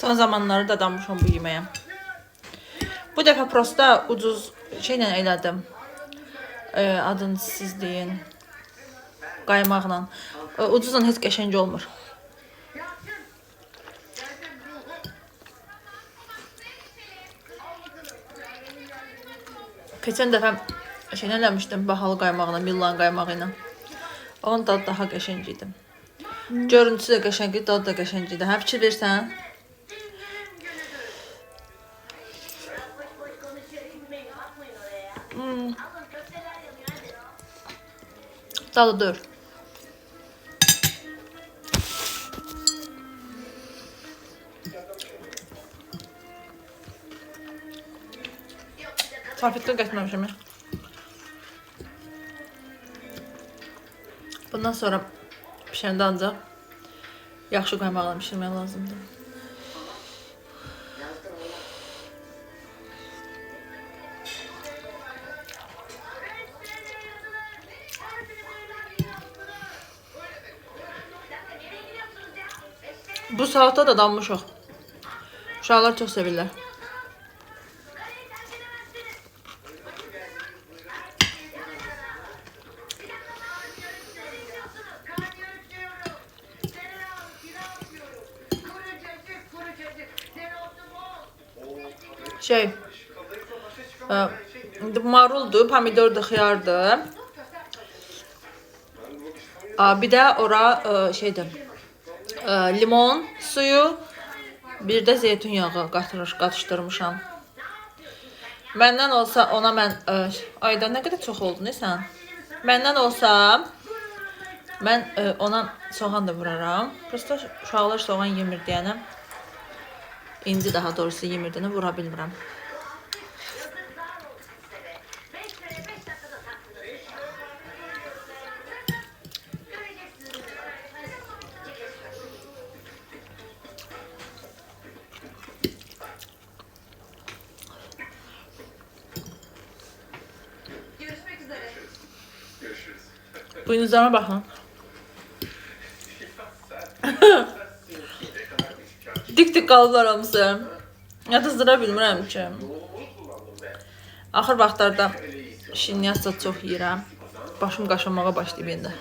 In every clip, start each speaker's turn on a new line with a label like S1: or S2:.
S1: Son zamanlarda dadanmışam bu yeməyə. Bu dəfə prosta ucuz şeylə elədim. Adını siz deyin. Qaymaqla. Ucuzla heç qəşəng olmur. Keçən dəfə şeylə eləmişdim, bahalı qaymaqla, Millan qaymağı ilə. Onun dadı daha qəşəng idi. Görüntüsü də qəşəng idi, dadı da qəşəng idi. Hə, fikir versən? Dadı dur. Salfetdən qəsməmişəm. Bundan sonra pişəndə ancaq yaxşı qaymaqla pişirmək lazımdır. Bu salata da danmışıq. Uşaqlar çox sevirlər. Maruldu, pomidordu, xiyardı. Bir də ora limon suyu, bir də zeytun yağı qatışdırmışam. Məndən olsa ona mən ayda nə qədər çox oldu nəsən? Məndən olsa mən ona soğan da vuraram. Prosta uşaqlar soğan yemir deyənəm. İnci daha doğrusu yemirdiğini vura bilmirəm. Buynuzlarıma baxın. Dik qalıblar hamısı. Yatızdıra bilmirəm ki. Axır vaxtlarda şinyatsa çox yeyirəm. Başım qaşınmağa başlayıb indi.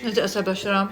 S1: Necə əsəbləşirəm.